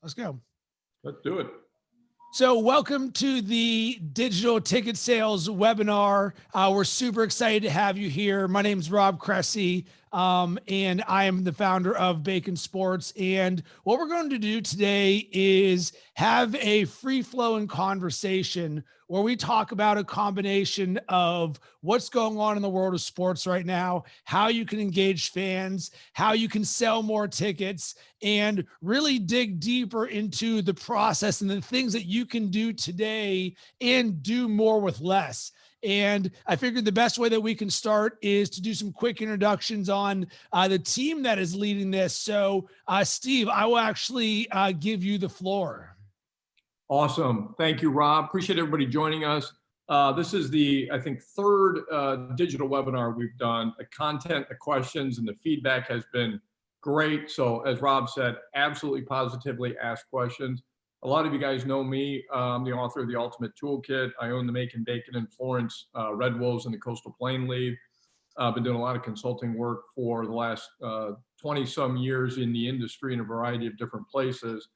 Let's go. Let's do it. So welcome to the digital ticket sales webinar. We're super excited to have you here. My name is Rob Cressy, and I am the founder of Bacon Sports. And what we're going to do today is have a free-flowing conversation where we talk about a combination of what's going on in the world of sports right now, how you can engage fans, how you can sell more tickets, and really dig deeper into the process and the things that you can do today and do more with less. And I figured the best way that we can start is to do some quick introductions on the team that is leading this. So Steve, I will actually give you the floor. Awesome. Thank you, Rob. Appreciate everybody joining us. This is the, I think, third digital webinar we've done. The content, the questions, and the feedback has been great. So as Rob said, absolutely positively ask questions. A lot of you guys know me. I'm the author of The Ultimate Toolkit. I own the Make and Bacon in Florence Red Wolves and the Coastal Plain League. I've been doing a lot of consulting work for the last 20 some years in the industry in a variety of different places.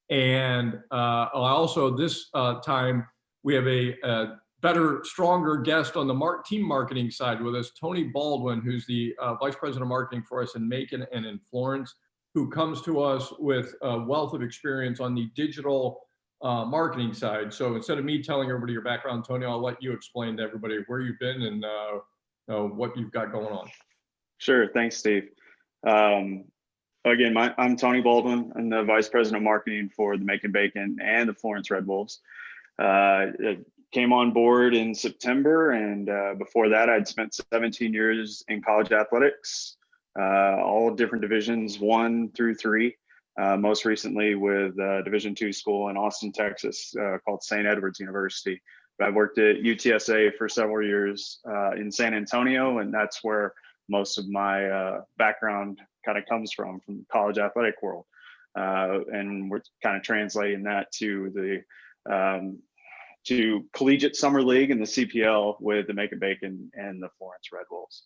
And also this time we have a better, stronger guest on the team marketing side with us, Tony Baldwin, who's the Vice President of Marketing for us in Macon and in Florence, who comes to us with a wealth of experience on the digital marketing side. So instead of me telling everybody your background, Tony, I'll let you explain to everybody where you've been and what you've got going on. Sure. Thanks, Steve. Again, I'm Tony Baldwin. I'm the Vice President of Marketing for the Make and Bacon and the Florence Red Wolves. Came on board in September, and before that, I'd spent 17 years in college athletics, all different divisions 1 through 3. Most recently with Division II school in Austin, Texas, called St. Edward's University. But I've worked at UTSA for several years in San Antonio, and that's where most of my background kind of comes from the college athletic world. And we're kind of translating that to the to collegiate summer league and the CPL with the Make and Bacon and the Florence Red Wolves.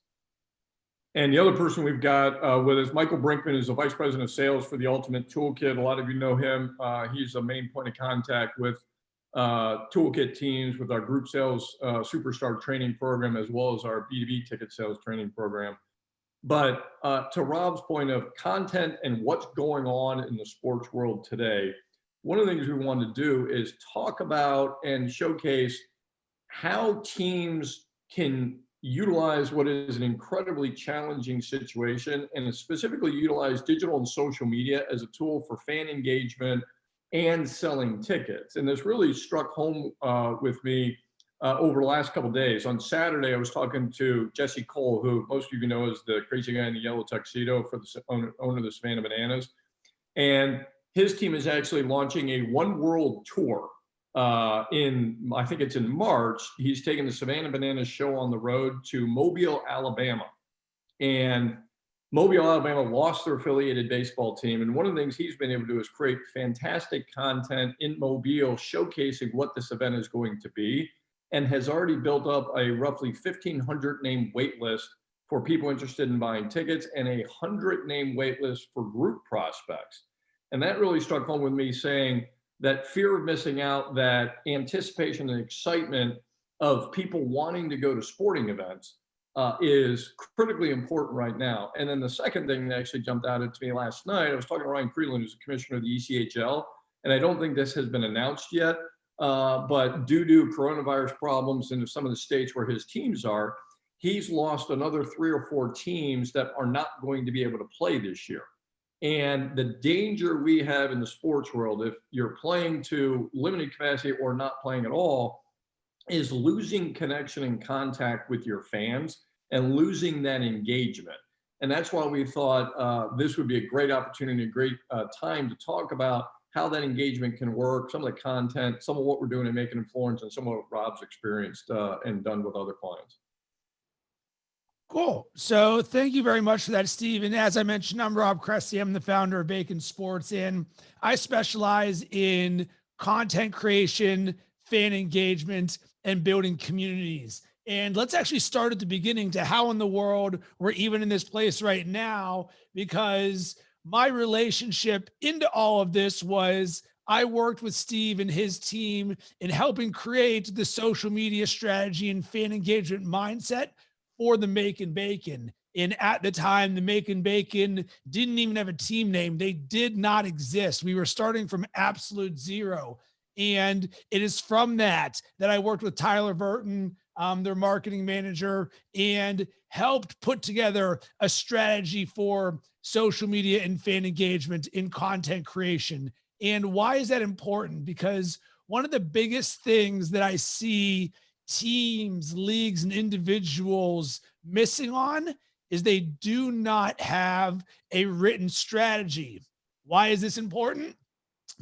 And the other person we've got with us, Michael Brinkman, is the Vice President of Sales for the Ultimate Toolkit. A lot of you know him. He's the main point of contact with Toolkit teams, with our group sales superstar training program, as well as our B2B ticket sales training program. But to Rob's point of content and what's going on in the sports world today, one of the things we want to do is talk about and showcase how teams can utilize what is an incredibly challenging situation, and specifically utilize digital and social media as a tool for fan engagement and selling tickets. And this really struck home with me over the last couple of days. On Saturday, I was talking to Jesse Cole, who most of you know is the crazy guy in the yellow tuxedo for the owner of the Savannah Bananas. And his team is actually launching a One World tour I think it's in March. He's taking the Savannah Bananas show on the road to Mobile, Alabama. And Mobile, Alabama lost their affiliated baseball team. And one of the things he's been able to do is create fantastic content in Mobile, showcasing what this event is going to be, and has already built up a roughly 1,500 name wait list for people interested in buying tickets and a 100 name wait list for group prospects. And that really struck home with me, saying that fear of missing out, that anticipation and excitement of people wanting to go to sporting events is critically important right now. And then the second thing that actually jumped out at me last night, I was talking to Ryan Creelan, who's the commissioner of the ECHL, and I don't think this has been announced yet, but due to coronavirus problems in some of the states where his teams are, he's lost another 3 or 4 teams that are not going to be able to play this year. And the danger we have in the sports world, if you're playing to limited capacity or not playing at all, is losing connection and contact with your fans and losing that engagement. And that's why we thought this would be a great opportunity, a great time to talk about how that engagement can work, some of the content, some of what we're doing in Macon and Florence, and some of what Rob's experienced and done with other clients. Cool. So thank you very much for that, Steve. And as I mentioned, I'm Rob Cressy. I'm the founder of Bacon Sports, and I specialize in content creation, fan engagement, and building communities. And let's actually start at the beginning to how in the world we're even in this place right now, because my relationship into all of this was I worked with Steve and his team in helping create the social media strategy and fan engagement mindset for the Making Bacon. And at the time, the Making Bacon didn't even have a team name. They did not exist. We were starting from absolute zero. And it is from that that I worked with Tyler Burton, their marketing manager, and helped put together a strategy for social media and fan engagement in content creation. And why is that important? Because one of the biggest things that I see teams, leagues, and individuals missing on is they do not have a written strategy. Why is this important?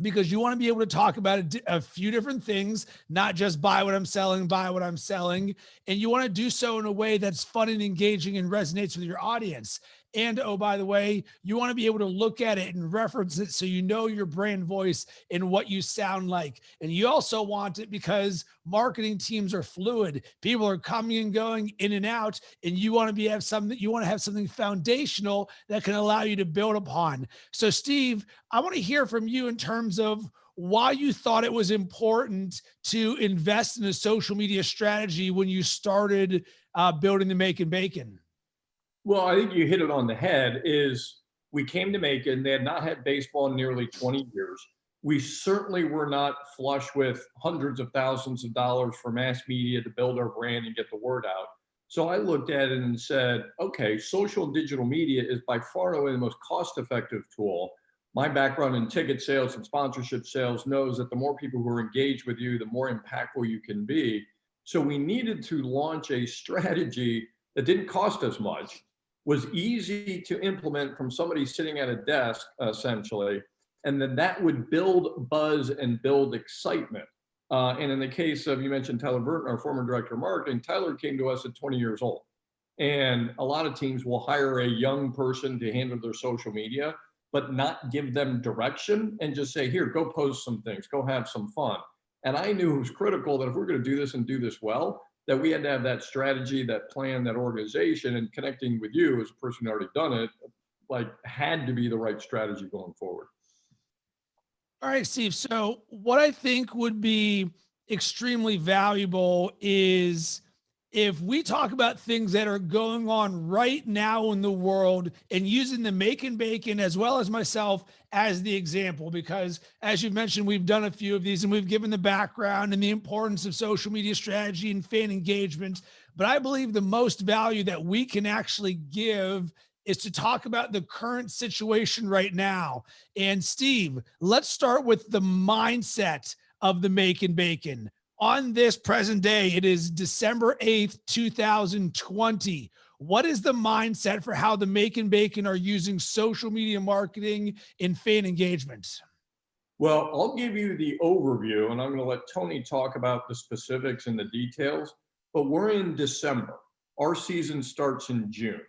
Because you want to be able to talk about a few different things, not just buy what I'm selling, buy what I'm selling. And you want to do so in a way that's fun and engaging and resonates with your audience. And oh, by the way, you want to be able to look at it and reference it so you know your brand voice and what you sound like. And you also want it because marketing teams are fluid. People are coming and going in and out, and you want to have something foundational that can allow you to build upon. So, Steve, I want to hear from you in terms of why you thought it was important to invest in a social media strategy when you started building the Making Bacon. Well, I think you hit it on the head. Is we came to Macon. They had not had baseball in nearly 20 years. We certainly were not flush with hundreds of thousands of dollars for mass media to build our brand and get the word out. So I looked at it and said, okay, social and digital media is by far and away the most cost-effective tool. My background in ticket sales and sponsorship sales knows that the more people who are engaged with you, the more impactful you can be. So we needed to launch a strategy that didn't cost us much, was easy to implement from somebody sitting at a desk, essentially, and then that would build buzz and build excitement. And in the case of, you mentioned Tyler Burton, our former director of marketing, Tyler came to us at 20 years old. And a lot of teams will hire a young person to handle their social media, but not give them direction and just say, here, go post some things, go have some fun. And I knew it was critical that if we're going to do this and do this well, that we had to have that strategy, that plan, that organization, and connecting with you as a person who already done it, like had to be the right strategy going forward. All right, Steve. So what I think would be extremely valuable is if we talk about things that are going on right now in the world and using the Making Bacon as well as myself as the example, because as you mentioned, we've done a few of these and we've given the background and the importance of social media strategy and fan engagement. But I believe the most value that we can actually give is to talk about the current situation right now. And Steve, let's start with the mindset of the Making Bacon. On this present day, it is December 8th, 2020. What is the mindset for how the Making Bacon are using social media marketing and fan engagement? Well, I'll give you the overview, and I'm going to let Tony talk about the specifics and the details, but we're in December. Our season starts in June.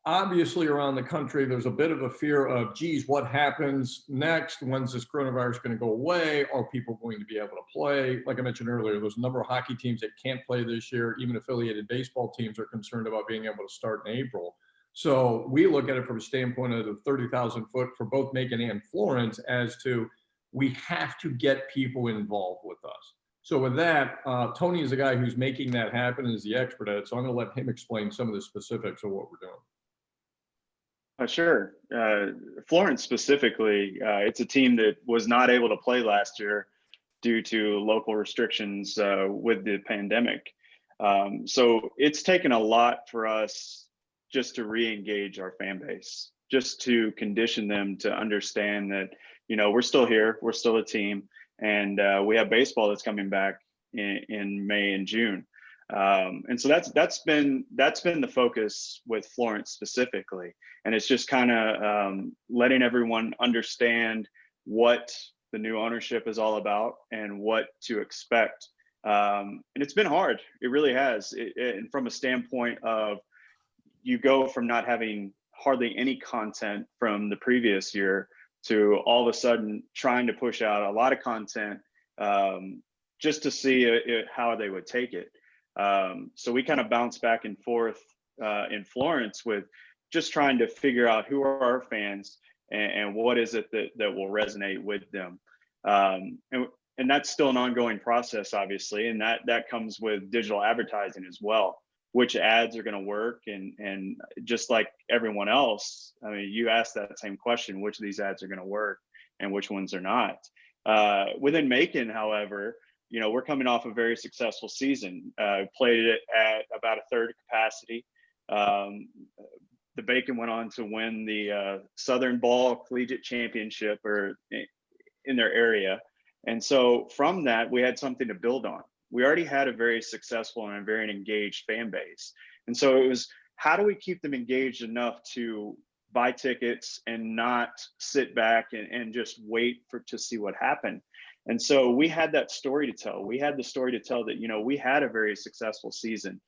Obviously, around the country, there's a bit of a fear of, geez, what happens next? When's this coronavirus going to go away? Are people going to be able to play? Like I mentioned earlier, there's a number of hockey teams that can't play this year. Even affiliated baseball teams are concerned about being able to start in April. So we look at it from a standpoint of the 30,000 foot for both Macon and Florence as to we have to get people involved with us. So with that, Tony is the guy who's making that happen and is the expert at it. So I'm going to let him explain some of the specifics of what we're doing. Sure. Florence specifically, it's a team that was not able to play last year due to local restrictions with the pandemic. So it's taken a lot for us just to re-engage our fan base, just to condition them to understand that, you know, we're still here, we're still a team, and we have baseball that's coming back in May and June. And so that's been the focus with Florence specifically. And it's just kind of letting everyone understand what the new ownership is all about and what to expect. And it's been hard. It really has. And from a standpoint of, you go from not having hardly any content from the previous year to all of a sudden trying to push out a lot of content just to see how they would take it. So we kind of bounce back and forth in Florence with just trying to figure out who are our fans and what is it that will resonate with them. And that's still an ongoing process, obviously. And that comes with digital advertising as well. Which ads are going to work, and just like everyone else, I mean, you asked that same question: which of these ads are going to work, and which ones are not? Within Macon, however, we're coming off a very successful season. Played it at about a third capacity. The Bacon went on to win the Southern Ball Collegiate Championship in their area, and so from that, we had something to build on. We already had a very successful and a very engaged fan base. And so it was, how do we keep them engaged enough to buy tickets and not sit back and just wait to see what happened? And so we had that story to tell. We had the story to tell that, we had a very successful season.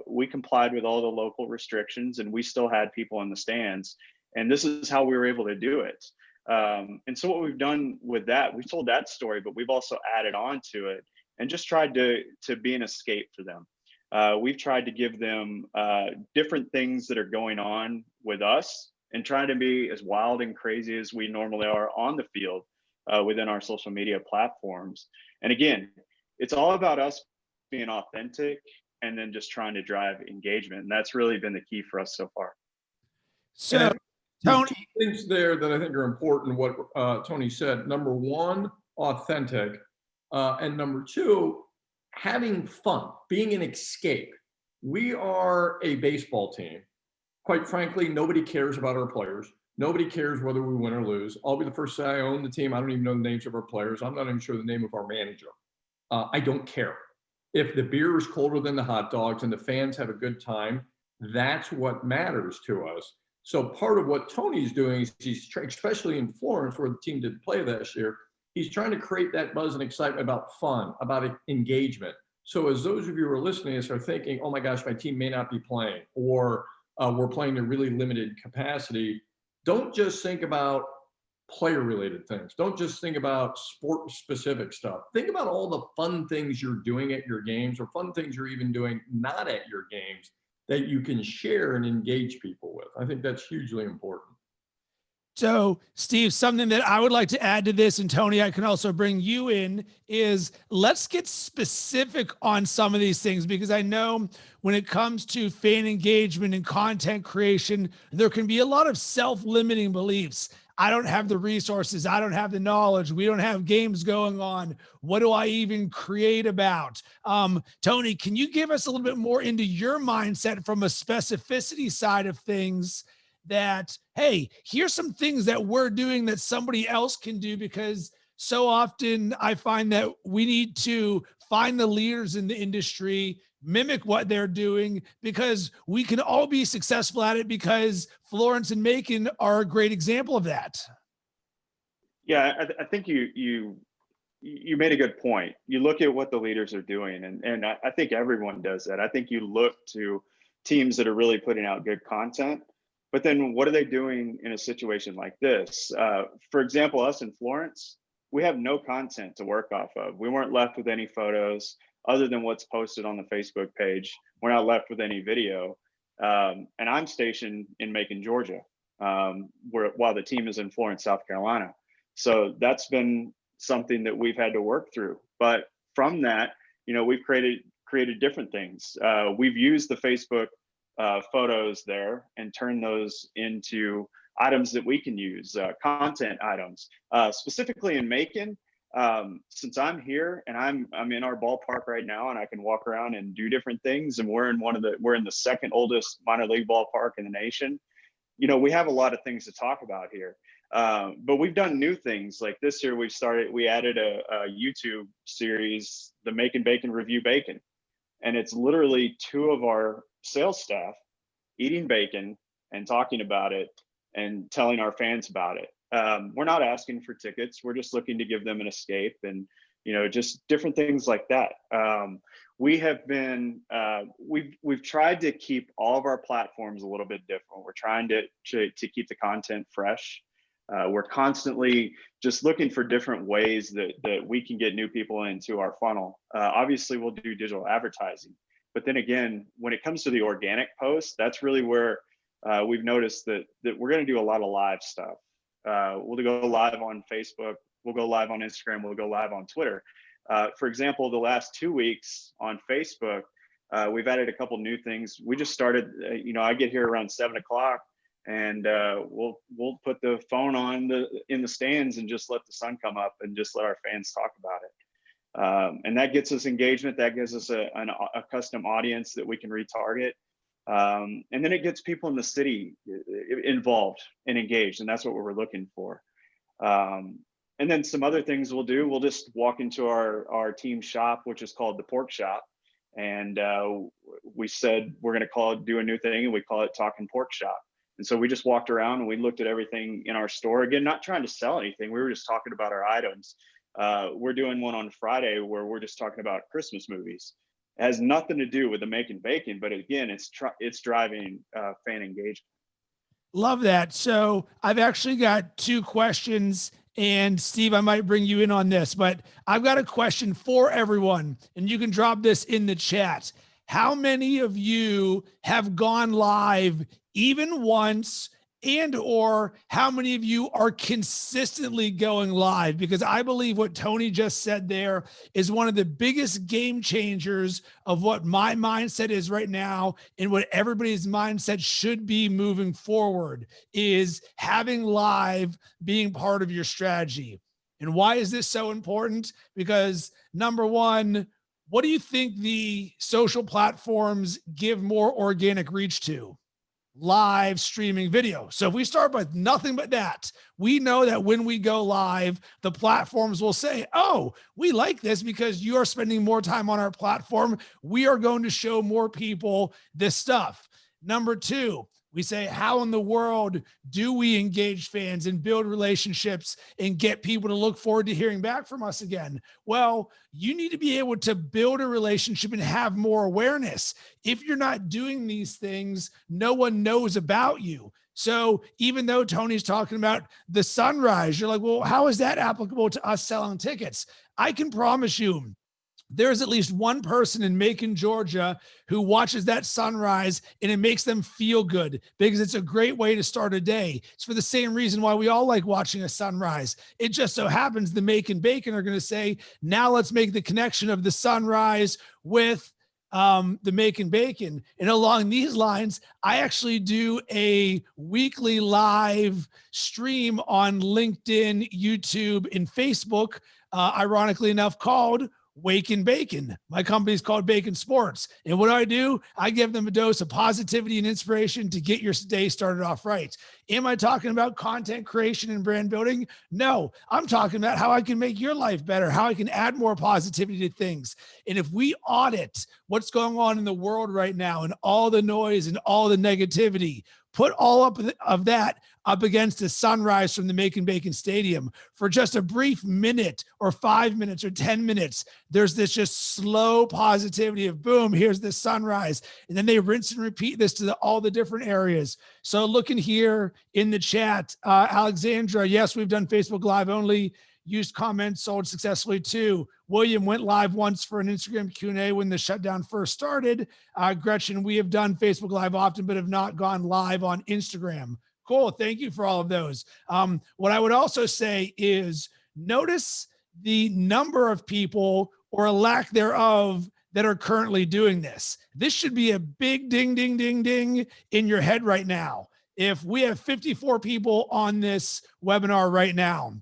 We complied with all the local restrictions, and we still had people in the stands. And this is how we were able to do it. And so what we've done with that, we've told that story, but we've also added on to it and just tried to be an escape for them. We've tried to give them different things that are going on with us, and trying to be as wild and crazy as we normally are on the field within our social media platforms. And again, it's all about us being authentic and then just trying to drive engagement. And that's really been the key for us so far. So, Tony, two things there that I think are important, what Tony said. Number one, authentic. And number two, having fun, being an escape. We are a baseball team. Quite frankly, nobody cares about our players. Nobody cares whether we win or lose. I'll be the first to say I own the team. I don't even know the names of our players. I'm not even sure the name of our manager. I don't care. If the beer is colder than the hot dogs and the fans have a good time, that's what matters to us. So part of what Tony's doing is especially in Florence, where the team didn't play this year, he's trying to create that buzz and excitement about fun, about engagement. So as those of you who are listening to this are thinking, oh my gosh, my team may not be playing, or we're playing in a really limited capacity, don't just think about player-related things. Don't just think about sport-specific stuff. Think about all the fun things you're doing at your games, or fun things you're even doing not at your games, that you can share and engage people with. I think that's hugely important. So, Steve, something that I would like to add to this, and Tony, I can also bring you in, is let's get specific on some of these things, because I know when it comes to fan engagement and content creation, there can be a lot of self-limiting beliefs. I don't have the resources. I don't have the knowledge. We don't have games going on. What do I even create about? Tony, can you give us a little bit more into your mindset from a specificity side of things, that, hey, here's some things that we're doing that somebody else can do? Because so often I find that we need to find the leaders in the industry, mimic what they're doing, because we can all be successful at it, because Florence and Macon are a great example of that. Yeah, I think you made a good point. You look at what the leaders are doing, and I think everyone does that. I think you look to teams that are really putting out good content, but then what are they doing in a situation like this? For example, us in Florence, we have no content to work off of. We weren't left with any photos other than what's posted on the Facebook page. We're not left with any video. And I'm stationed in Macon, Georgia, while the team is in Florence, South Carolina. So that's been something that we've had to work through. But from that, we've created different things. We've used the Facebook photos there and turn those into items that we can use, content items. Specifically in Macon, since I'm here and I'm in our ballpark right now, and I can walk around and do different things, and we're in the second oldest minor league ballpark in the nation. We have a lot of things to talk about here. But we've done new things. Like this year, we added a YouTube series, the Macon Bacon Review Bacon. And it's literally two of our sales staff eating bacon and talking about it and telling our fans about it. We're not asking for tickets. We're just looking to give them an escape, and just different things like that. We have been we've tried to keep all of our platforms a little bit different. We're trying to keep the content fresh. We're constantly just looking for different ways that we can get new people into our funnel. Obviously, we'll do digital advertising, but then again, when it comes to the organic posts, that's really where we've noticed that we're going to do a lot of live stuff. We'll go live on Facebook. We'll go live on Instagram. We'll go live on Twitter. For example, the last 2 weeks on Facebook, we've added a couple new things. We just started, I get here around 7 o'clock, and we'll put the phone on in the stands and just let the sun come up and just let our fans talk about it. And that gets us engagement. That gives us a custom audience that we can retarget. And then it gets people in the city involved and engaged, and that's what we're looking for. And then some other things we'll do, we'll just walk into our team shop, which is called the Pork Shop. And we said we're going to do a new thing, and we call it Talking Pork Shop. And so we just walked around and we looked at everything in our store. Again, not trying to sell anything. We were just talking about our items. We're doing one on Friday where we're just talking about Christmas movies. It has nothing to do with the Making Bacon, but again, it's driving fan engagement. Love that. So I've actually got 2 questions, and Steve, I might bring you in on this, but I've got a question for everyone, and you can drop this in the chat. How many of you have gone live even once, and or how many of you are consistently going live? Because I believe what Tony just said there is one of the biggest game changers of what my mindset is right now, and what everybody's mindset should be moving forward, is having live being part of your strategy. And why is this so important? Because number one, what do you think the social platforms give more organic reach to? Live streaming video. So if we start with nothing but that, we know that when we go live, the platforms will say, oh, we like this because you are spending more time on our platform. We are going to show more people this stuff. Number 2, we say, how in the world do we engage fans and build relationships and get people to look forward to hearing back from us again? Well, you need to be able to build a relationship and have more awareness. If you're not doing these things, no one knows about you. So even though Tony's talking about the sunrise, you're like, well, how is that applicable to us selling tickets? I can promise you, there's at least one person in Macon, Georgia, who watches that sunrise and it makes them feel good because it's a great way to start a day. It's for the same reason why we all like watching a sunrise. It just so happens the Macon Bacon are going to say, now let's make the connection of the sunrise with the Macon Bacon. And along these lines, I actually do a weekly live stream on LinkedIn, YouTube, and Facebook, ironically enough, called Wake and Bacon. My company is called Bacon Sports. And what do? I give them a dose of positivity and inspiration to get your day started off right. Am I talking about content creation and brand building? No, I'm talking about how I can make your life better, how I can add more positivity to things. And if we audit what's going on in the world right now and all the noise and all the negativity, put all of that up against the sunrise from the Macon Bacon Stadium for just a brief minute or 5 minutes or 10 minutes. There's this just slow positivity of boom, here's the sunrise. And then they rinse and repeat this to all the different areas. So looking here in the chat, Alexandra, yes, we've done Facebook Live only. Used comments sold successfully too. William went live once for an Instagram Q&A when the shutdown first started. Gretchen, we have done Facebook Live often, but have not gone live on Instagram. Cool. Thank you for all of those. What I would also say is notice the number of people or a lack thereof that are currently doing this. This should be a big ding, ding, ding, ding in your head right now. If we have 54 people on this webinar right now,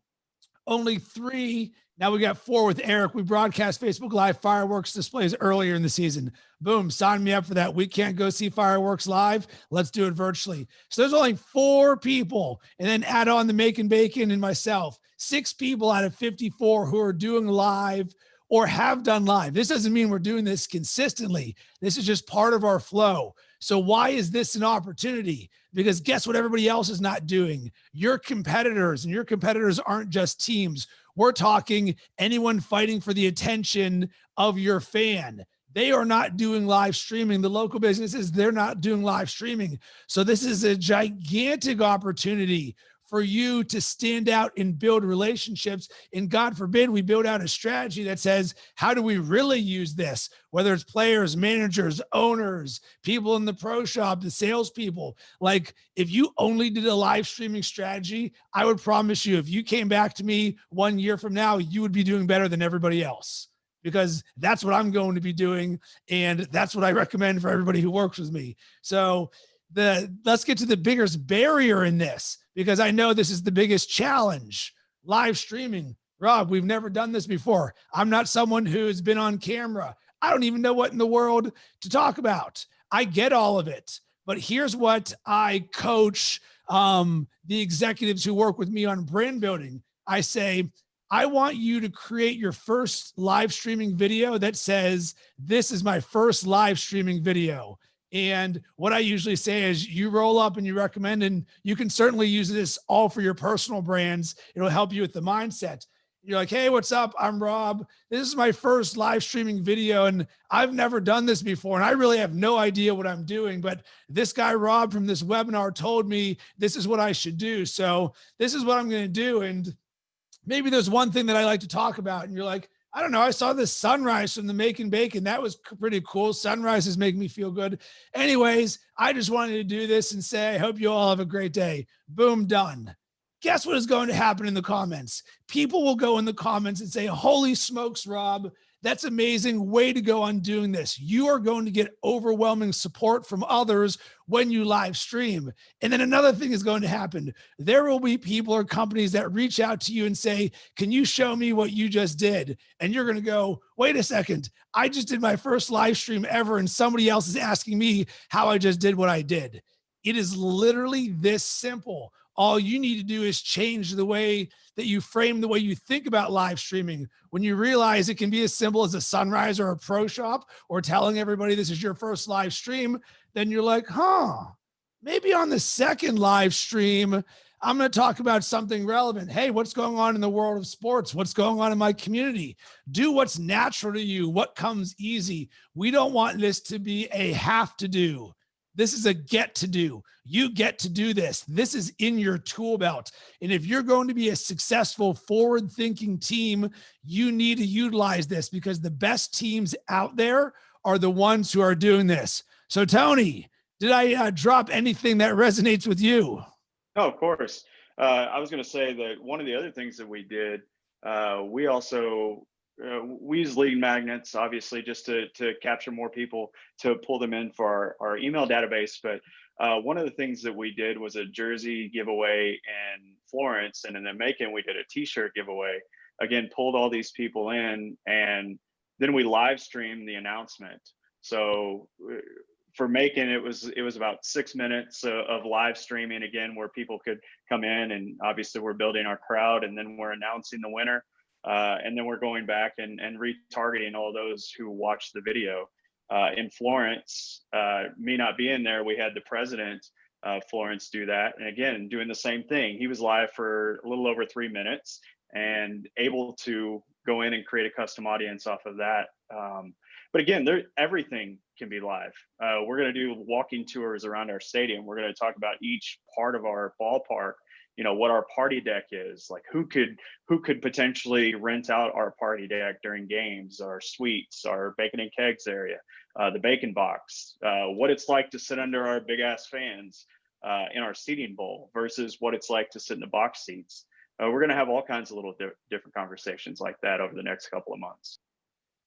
only 3. Now we got 4 with Eric. We broadcast Facebook Live fireworks displays earlier in the season. Boom, sign me up for that. We can't go see fireworks live. Let's do it virtually. So there's only 4 people, and then add on the Macon Bacon and myself, 6 people out of 54 who are doing live or have done live. This doesn't mean we're doing this consistently. This is just part of our flow. So why is this an opportunity? Because guess what everybody else is not doing? Your competitors, and your competitors aren't just teams. We're talking anyone fighting for the attention of your fan. They are not doing live streaming. The local businesses, they're not doing live streaming. So this is a gigantic opportunity for you to stand out and build relationships. And God forbid we build out a strategy that says, how do we really use this? Whether it's players, managers, owners, people in the pro shop, the salespeople. Like, if you only did a live streaming strategy, I would promise you, if you came back to me 1 year from now, you would be doing better than everybody else, because that's what I'm going to be doing. And that's what I recommend for everybody who works with me. So let's get to the biggest barrier in this, because I know this is the biggest challenge. Live streaming. Rob, we've never done this before. I'm not someone who's been on camera. I don't even know what in the world to talk about. I get all of it, but here's what I coach the executives who work with me on brand building. I say, I want you to create your first live streaming video that says, this is my first live streaming video. And what I usually say is, you roll up and you recommend, and you can certainly use this all for your personal brands. It'll help you with the mindset. You're like, hey, what's up? I'm Rob. This is my first live streaming video, and I've never done this before, and I really have no idea what I'm doing. But this guy, Rob, from this webinar told me this is what I should do. So this is what I'm going to do. And maybe there's one thing that I like to talk about, and you're like, I don't know, I saw this sunrise from the Making Bacon. That was pretty cool. Sunrises make me feel good. Anyways, I just wanted to do this and say, I hope you all have a great day. Boom, done. Guess what is going to happen in the comments? People will go in the comments and say, holy smokes, Rob, that's amazing. Way to go on doing this. You are going to get overwhelming support from others when you live stream. And then another thing is going to happen. There will be people or companies that reach out to you and say, can you show me what you just did? And you're going to go, wait a second. I just did my first live stream ever, and somebody else is asking me how I just did what I did. It is literally this simple. All you need to do is change the way that you frame the way you think about live streaming. When you realize it can be as simple as a sunrise or a pro shop, or telling everybody this is your first live stream, then you're like, maybe on the second live stream, I'm going to talk about something relevant. Hey, what's going on in the world of sports? What's going on in my community? Do what's natural to you, what comes easy. We don't want this to be a have to do. This is a get to do. You get to do this. This is in your tool belt. And if you're going to be a successful, forward-thinking team, you need to utilize this, because the best teams out there are the ones who are doing this. So Tony, did I drop anything that resonates with you? Oh, of course. I was going to say that one of the other things that we did, we also we use lead magnets, obviously, just to capture more people, to pull them in for our email database. But one of the things that we did was a jersey giveaway in Florence, and in the Macon, we did a t-shirt giveaway. Again, pulled all these people in, and then we live streamed the announcement. So for Macon, it was about 6 minutes of live streaming, again, where people could come in, and obviously we're building our crowd, and then we're announcing the winner. And then we're going back and retargeting all those who watched the video. In Florence, me not being there, we had the president of Florence do that. And again, doing the same thing. He was live for a little over 3 minutes and able to go in and create a custom audience off of that. But again, everything can be live. We're going to do walking tours around our stadium. We're going to talk about each part of our ballpark, what our party deck is, like who could potentially rent out our party deck during games, our suites, our bacon and kegs area, the bacon box, what it's like to sit under our big ass fans in our seating bowl versus what it's like to sit in the box seats. We're going to have all kinds of little different conversations like that over the next couple of months.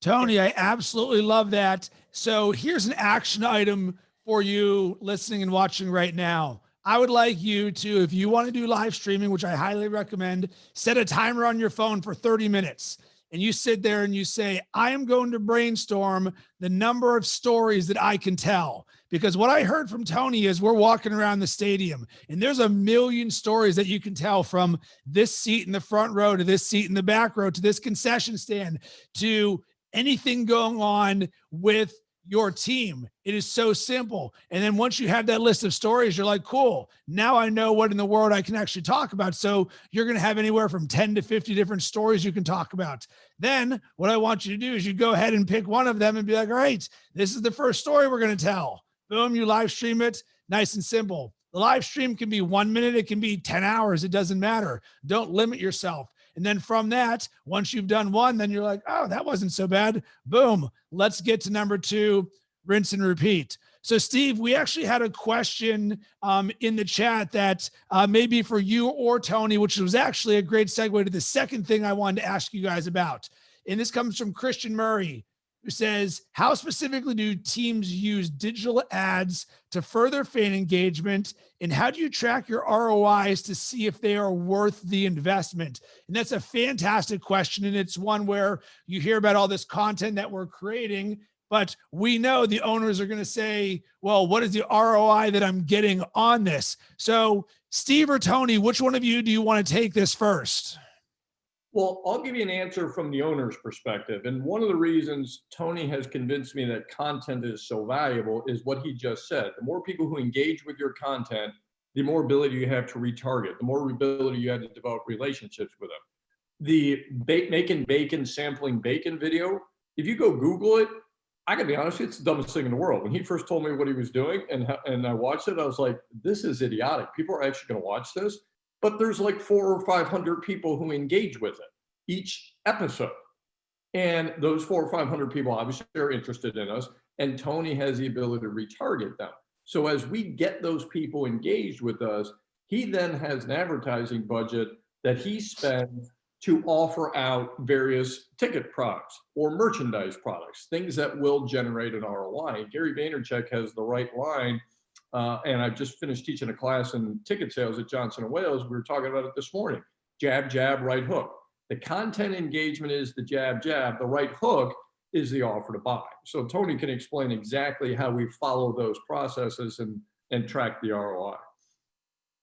Tony, I absolutely love that. So here's an action item for you listening and watching right now. I would like you to, if you want to do live streaming, which I highly recommend, set a timer on your phone for 30 minutes. And you sit there and you say, I am going to brainstorm the number of stories that I can tell. Because what I heard from Tony is, we're walking around the stadium and there's a million stories that you can tell, from this seat in the front row to this seat in the back row to this concession stand to anything going on with your team. It is so simple. And then once you have that list of stories, you're like, cool, now I know what in the world I can actually talk about. So you're going to have anywhere from 10 to 50 different stories you can talk about. Then what I want you to do is you go ahead and pick one of them and be like, all right, this is the first story we're going to tell. Boom, you live stream it. Nice and simple. The live stream can be 1 minute, it can be 10 hours, it doesn't matter. Don't limit yourself. And then from that, once you've done one, then you're like, oh, that wasn't so bad. Boom. Let's get to number 2, rinse and repeat. So, Steve, we actually had a question in the chat that maybe for you or Tony, which was actually a great segue to the second thing I wanted to ask you guys about. And this comes from Christian Murray, who says, how specifically do teams use digital ads to further fan engagement? And how do you track your ROIs to see if they are worth the investment? And that's a fantastic question. And it's one where you hear about all this content that we're creating, but we know the owners are going to say, well, what is the ROI that I'm getting on this? So Steve or Tony, which one of you do you want to take this first? Well, I'll give you an answer from the owner's perspective. And one of the reasons Tony has convinced me that content is so valuable is what he just said. The more people who engage with your content, the more ability you have to retarget, the more ability you have to develop relationships with them. The making bacon, sampling bacon video, if you go Google it, I gotta be honest, it's the dumbest thing in the world. When he first told me what he was doing and I watched it, I was like, this is idiotic. People are actually gonna watch this. But there's like 400 or 500 people who engage with it each episode. And those 400 or 500 people obviously are interested in us, and Tony has the ability to retarget them. So as we get those people engaged with us, he then has an advertising budget that he spends to offer out various ticket products or merchandise products, things that will generate an ROI. Gary Vaynerchuk has the right line. And I've just finished teaching a class in ticket sales at Johnson & Wales. We were talking about it this morning. Jab, jab, right hook. The content engagement is the jab, jab. The right hook is the offer to buy. So Tony can explain exactly how we follow those processes and track the ROI.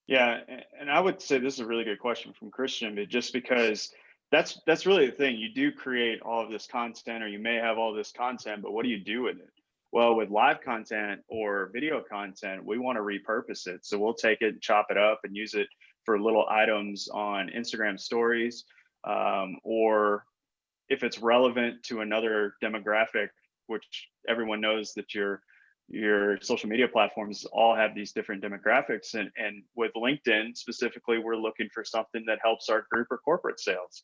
Yeah, and I would say this is a really good question from Christian, but just because that's really the thing. You do create all of this content, or you may have all this content, but what do you do with it? Well, with live content or video content, we want to repurpose it. So we'll take it, chop it up, and use it for little items on Instagram stories, or if it's relevant to another demographic, which everyone knows that your social media platforms all have these different demographics. And with LinkedIn specifically, we're looking for something that helps our group or corporate sales.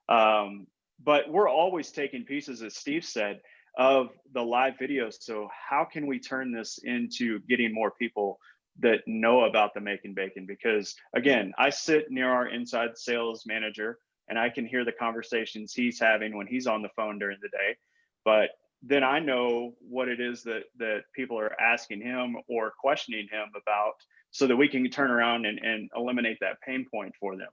But we're always taking pieces, as Steve said, of the live videos. So how can we turn this into getting more people that know about the Making Bacon? Because again, I sit near our inside sales manager and I can hear the conversations he's having when he's on the phone during the day. But then I know what it is that people are asking him or questioning him about, so that we can turn around and eliminate that pain point for them.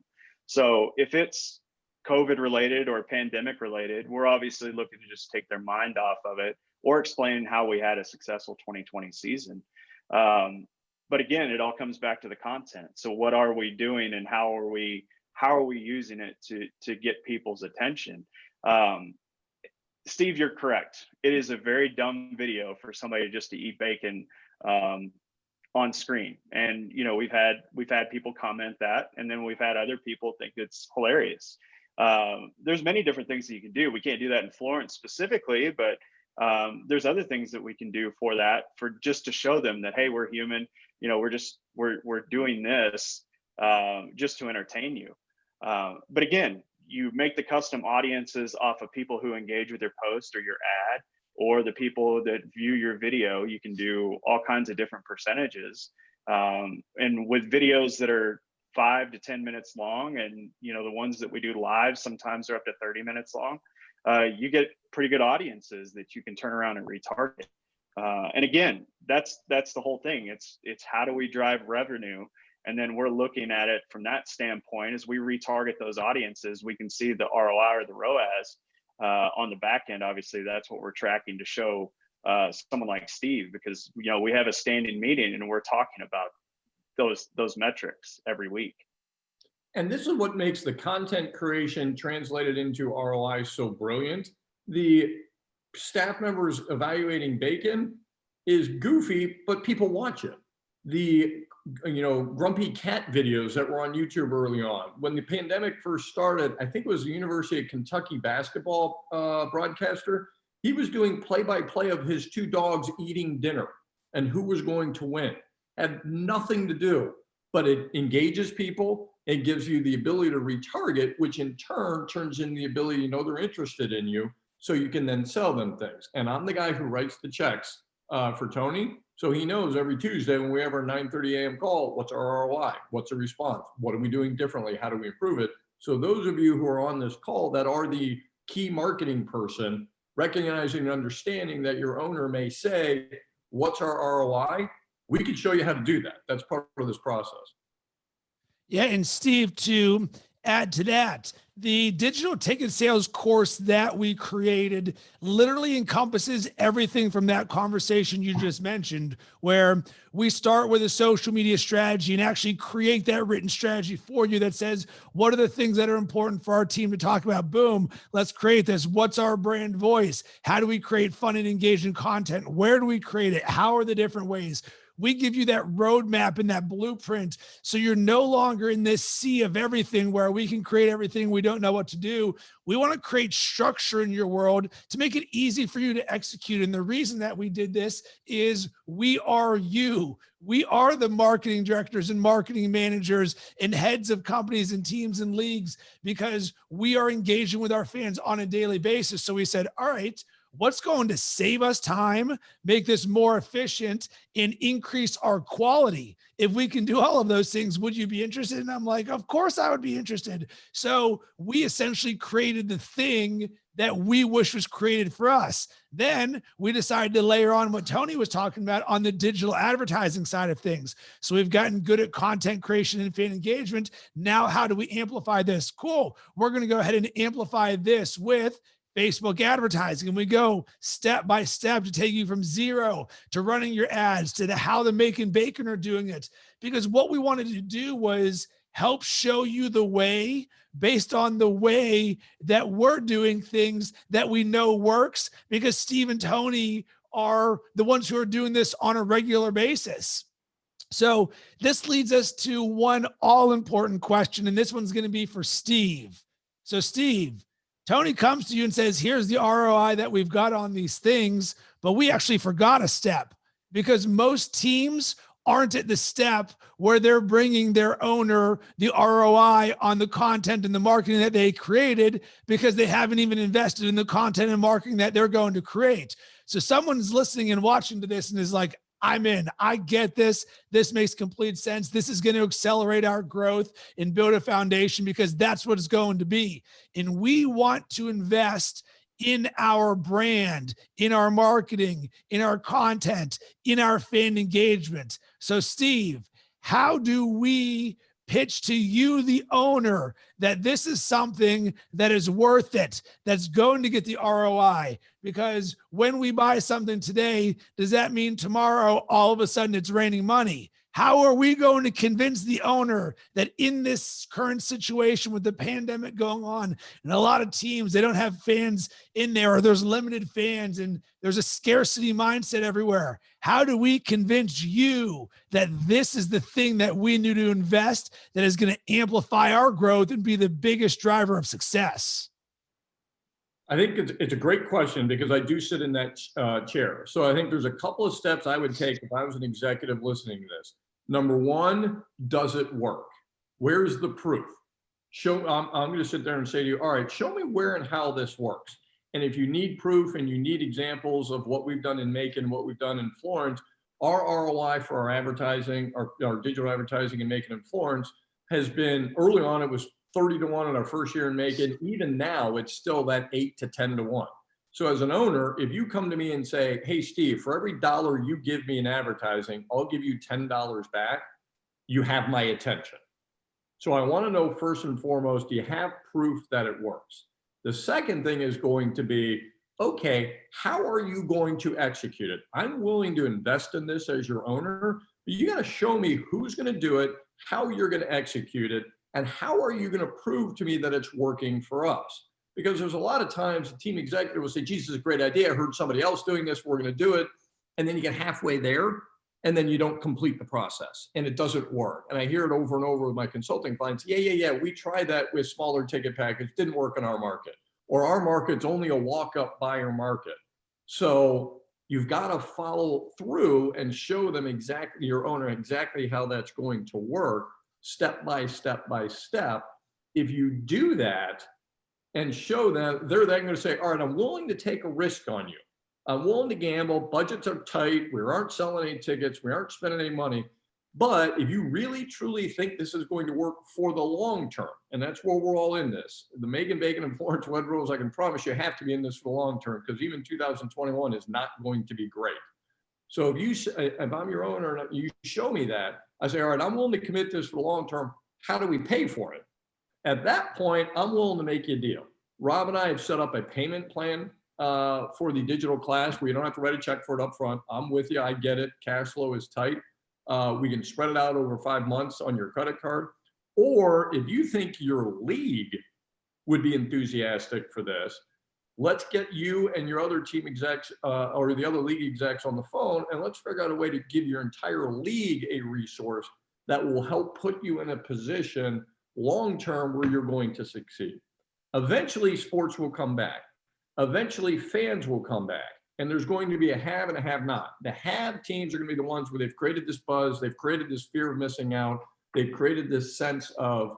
So if it's COVID related or pandemic related, we're obviously looking to just take their mind off of it or explain how we had a successful 2020 season. But again, it all comes back to the content. So what are we doing, and how are we using it to get people's attention? Steve, you're correct. It is a very dumb video for somebody just to eat bacon on screen. And we've had people comment that, and then we've had other people think it's hilarious. There's many different things that you can do. We can't do that in Florence specifically, but there's other things that we can do for that, for just to show them that, hey, we're human. We're doing this just to entertain you. But again, you make the custom audiences off of people who engage with your post or your ad, or the people that view your video. You can do all kinds of different percentages. And with videos that are 5 to 10 minutes long, and the ones that we do live sometimes are up to 30 minutes long, you get pretty good audiences that you can turn around and retarget. And again, that's the whole thing. It's how do we drive revenue? And then we're looking at it from that standpoint. As we retarget those audiences, we can see the ROI or the ROAS on the back end. Obviously, that's what we're tracking to show someone like Steve, because we have a standing meeting and we're talking about those metrics every week. And this is what makes the content creation translated into ROI so brilliant. The staff members evaluating bacon is goofy, but people watch it. The grumpy cat videos that were on YouTube early on. When the pandemic first started, I think it was the University of Kentucky basketball broadcaster. He was doing play-by-play of his 2 dogs eating dinner and who was going to win. had nothing to do, but it engages people. It gives you the ability to retarget, which in turn turns in the ability to know they're interested in you, so you can then sell them things. And I'm the guy who writes the checks for Tony. So he knows every Tuesday when we have our 9:30 a.m. call, what's our ROI? What's the response? What are we doing differently? How do we improve it? So those of you who are on this call that are the key marketing person, recognizing and understanding that your owner may say, what's our ROI? We can show you how to do that. That's part of this process. Yeah, and Steve, to add to that, the digital ticket sales course that we created literally encompasses everything from that conversation you just mentioned, where we start with a social media strategy and actually create that written strategy for you that says, what are the things that are important for our team to talk about? Boom, let's create this. What's our brand voice? How do we create fun and engaging content? Where do we create it? How are the different ways? We give you that roadmap and that blueprint, so you're no longer in this sea of everything where we can create everything, we don't know what to do. We want to create structure in your world to make it easy for you to execute. And the reason that we did this is we are you. We are the marketing directors and marketing managers and heads of companies and teams and leagues, because we are engaging with our fans on a daily basis. So we said, all right, what's going to save us time, make this more efficient, and increase our quality? If we can do all of those things, would you be interested? And I'm like, of course I would be interested. So we essentially created the thing that we wish was created for us. Then we decided to layer on what Tony was talking about on the digital advertising side of things. So we've gotten good at content creation and fan engagement. Now, how do we amplify this? Cool. We're going to go ahead and amplify this with Facebook advertising. And we go step by step to take you from zero to running your ads to how the Make and Bacon are doing it. Because what we wanted to do was help show you the way based on the way that we're doing things that we know works, because Steve and Tony are the ones who are doing this on a regular basis. So this leads us to one all important question. And this one's going to be for Steve. So Steve, Tony comes to you and says, here's the ROI that we've got on these things, but we actually forgot a step, because most teams aren't at the step where they're bringing their owner the ROI on the content and the marketing that they created, because they haven't even invested in the content and marketing that they're going to create. So someone's listening and watching to this and is like, I'm in. I get this. This makes complete sense. This is going to accelerate our growth and build a foundation, because that's what it's going to be. And we want to invest in our brand, in our marketing, in our content, in our fan engagement. So Steve, how do we pitch to you, the owner, that this is something that is worth it, that's going to get the ROI? Because when we buy something today, does that mean tomorrow all of a sudden it's raining money? How are we going to convince the owner that in this current situation with the pandemic going on, and a lot of teams, they don't have fans in there, or there's limited fans and there's a scarcity mindset everywhere? How do we convince you that this is the thing that we need to invest, that is going to amplify our growth and be the biggest driver of success? I think it's a great question, because I do sit in that chair. So I think there's a couple of steps I would take if I was an executive listening to this. Number one, does it work? Where's the proof? I'm going to sit there and say to you, all right, show me where and how this works. And if you need proof and you need examples of what we've done in Macon, what we've done in Florence, our ROI for our advertising, our digital advertising in Macon and Florence has been, early on, it was 30 to 1 in our first year in Macon. Even now, it's still that 8 to 10 to 1. So as an owner, if you come to me and say, hey, Steve, for every dollar you give me in advertising, I'll give you $10 back, you have my attention. So I want to know, first and foremost, do you have proof that it works? The second thing is going to be, okay, how are you going to execute it? I'm willing to invest in this as your owner, but you got to show me who's going to do it, how you're going to execute it, and how are you going to prove to me that it's working for us? Because there's a lot of times the team executive will say, geez, this is a great idea. I heard somebody else doing this. We're going to do it. And then you get halfway there, and then you don't complete the process, and it doesn't work. And I hear it over and over with my consulting clients. Yeah. We tried that with smaller ticket package. Didn't work in our market. Or our market's only a walk-up buyer market. So You've got to follow through and show them exactly, your owner, exactly how that's going to work, step by step by step. If you do that and show them, they're then going to say, all right, I'm willing to take a risk on you. I'm willing to gamble. Budgets are tight. We aren't selling any tickets. We aren't spending any money. But if you really, truly think this is going to work for the long term, and that's where we're all in this, the Megan Bacon and Florence Wed rules, I can promise you have to be in this for the long term, because even 2021 is not going to be great. So if I'm your owner and you show me that, I say, all right, I'm willing to commit this for the long term. How do we pay for it? At that point, I'm willing to make you a deal. Rob and I have set up a payment plan for the digital class where you don't have to write a check for it up front. I'm with you. I get it. Cash flow is tight. We can spread it out over 5 months on your credit card. Or if you think your league would be enthusiastic for this, let's get you and your other team execs or the other league execs on the phone, and let's figure out a way to give your entire league a resource that will help put you in a position long-term where you're going to succeed. Eventually, sports will come back. Eventually, fans will come back. And there's going to be a have and a have not. The have teams are going to be the ones where they've created this buzz, they've created this fear of missing out, they've created this sense of,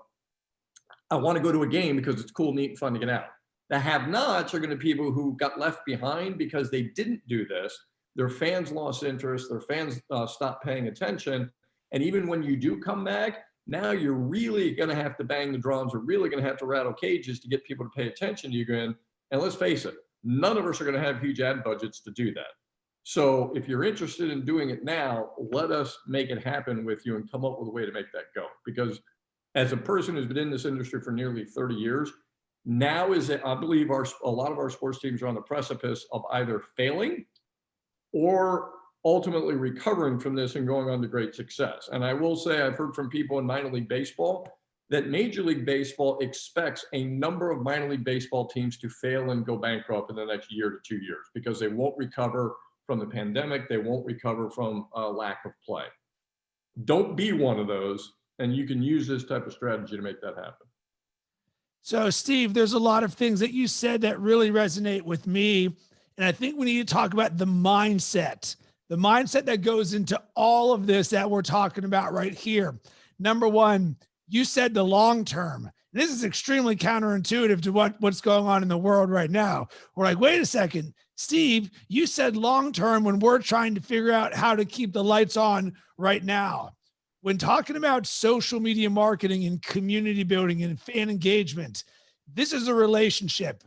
I want to go to a game because it's cool, neat, and fun to get out. The have nots are going to be people who got left behind because they didn't do this. Their fans lost interest, their fans stopped paying attention. And even when you do come back, now you're really going to have to bang the drums, or really going to have to rattle cages to get people to pay attention to you again. And let's face it, none of us are going to have huge ad budgets to do that. So if you're interested in doing it now, let us make it happen with you and come up with a way to make that go. Because as a person who's been in this industry for nearly 30 years, now is, I believe, a lot of our sports teams are on the precipice of either failing or ultimately recovering from this and going on to great success. And I will say, I've heard from people in minor league baseball that Major League Baseball expects a number of minor league baseball teams to fail and go bankrupt in the next year to 2 years, because they won't recover from the pandemic. They won't recover from a lack of play. Don't be one of those, and you can use this type of strategy to make that happen. So Steve, there's a lot of things that you said that really resonate with me. And I think we need to talk about the mindset that goes into all of this that we're talking about right here. Number one, you said the long term. This is extremely counterintuitive to what's going on in the world right now. We're like, wait a second, Steve, you said long term when we're trying to figure out how to keep the lights on right now. When talking about social media marketing and community building and fan engagement, this is a relationship.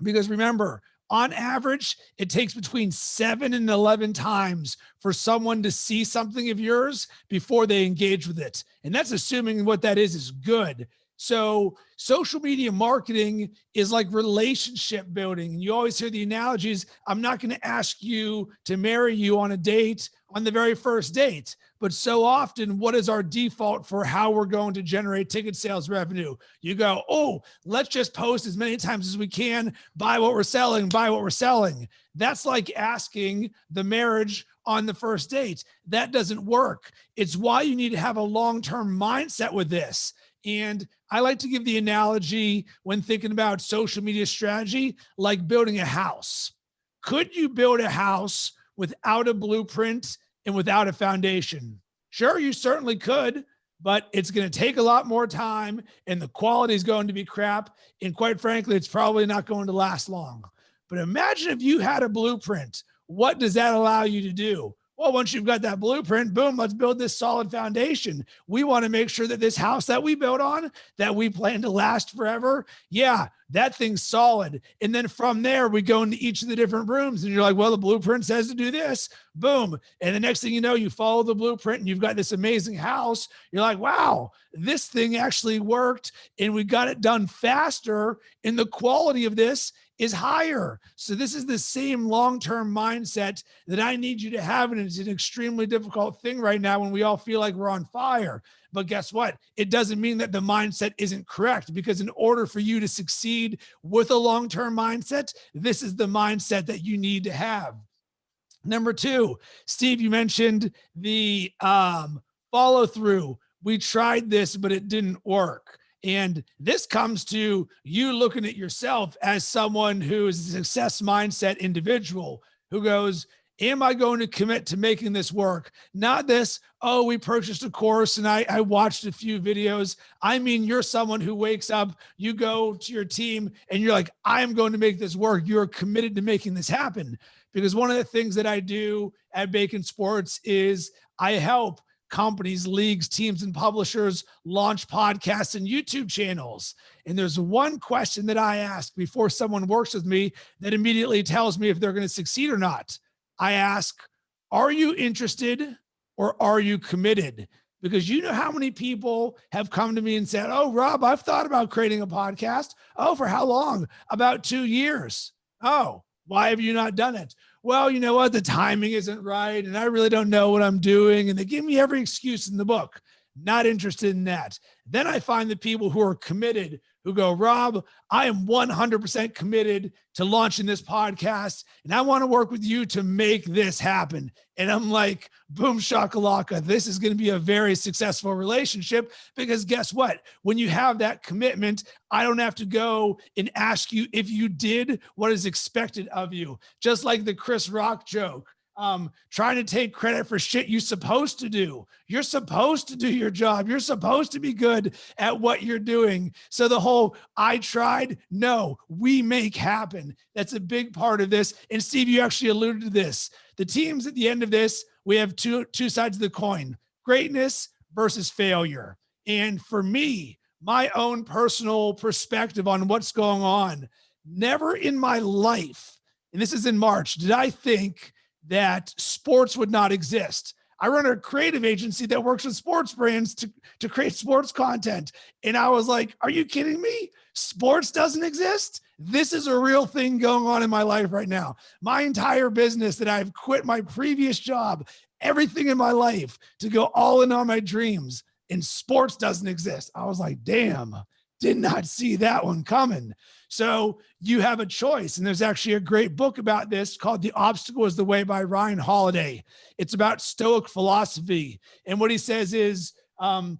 Because remember, on average, it takes between 7 and 11 times for someone to see something of yours before they engage with it. And that's assuming what that is good. So social media marketing is like relationship building. And you always hear the analogies. I'm not going to ask you to marry you on a date on the very first date. But so often, what is our default for how we're going to generate ticket sales revenue? You go, oh, let's just post as many times as we can, buy what we're selling, buy what we're selling. That's like asking the marriage on the first date. That doesn't work. It's why you need to have a long-term mindset with this. And I like to give the analogy when thinking about social media strategy, like building a house. Could you build a house without a blueprint and without a foundation? Sure, you certainly could, but it's going to take a lot more time and the quality is going to be crap. And quite frankly, it's probably not going to last long. But imagine if you had a blueprint. What does that allow you to do? Well, once you've got that blueprint, boom, let's build this solid foundation. We want to make sure that this house that we build on, that we plan to last forever, yeah, that thing's solid. And then from there, we go into each of the different rooms and you're like, well, the blueprint says to do this, boom. And the next thing you know, you follow the blueprint and you've got this amazing house. You're like, wow, this thing actually worked and we got it done faster and the quality of this is higher. So this is the same long-term mindset that I need you to have. And it's an extremely difficult thing right now when we all feel like we're on fire. But guess what? It doesn't mean that the mindset isn't correct, because in order for you to succeed with a long-term mindset, this is the mindset that you need to have. Number two, Steve, you mentioned the follow through. We tried this, but it didn't work. And this comes to you looking at yourself as someone who is a success mindset individual who goes, am I going to commit to making this work? Not this, oh, we purchased a course and I watched a few videos. I mean, you're someone who wakes up, you go to your team and you're like, I'm going to make this work. You're committed to making this happen. Because one of the things that I do at Bacon Sports is I help companies, leagues, teams, and publishers launch podcasts and YouTube channels. And there's one question that I ask before someone works with me that immediately tells me if they're going to succeed or not. I ask, are you interested or are you committed? Because you know how many people have come to me and said, oh, Rob, I've thought about creating a podcast. Oh, for how long? About 2 years. Oh, why have you not done it? Well, you know what? The timing isn't right. And I really don't know what I'm doing. And they give me every excuse in the book. Not interested in that. Then I find the people who are committed who go, Rob, I am 100% committed to launching this podcast and I want to work with you to make this happen. And I'm like, boom, shakalaka. This is going to be a very successful relationship because guess what? When you have that commitment, I don't have to go and ask you if you did what is expected of you. Just like the Chris Rock joke. Trying to take credit for shit you're supposed to do. You're supposed to do your job. You're supposed to be good at what you're doing. So the whole, I tried, no, we make happen. That's a big part of this. And Steve, you actually alluded to this. The teams at the end of this, we have two sides of the coin, greatness versus failure. And for me, my own personal perspective on what's going on, never in my life, and this is in March, did I think that sports would not exist. I run a creative agency that works with sports brands to create sports content. And I was like, are you kidding me? Sports doesn't exist? This is a real thing going on in my life right now. My entire business that I've quit my previous job, everything in my life to go all in on my dreams, and sports doesn't exist. I was like, damn, did not see that one coming. So you have a choice. And there's actually a great book about this called The Obstacle is the Way by Ryan Holiday. It's about Stoic philosophy. And what he says is, when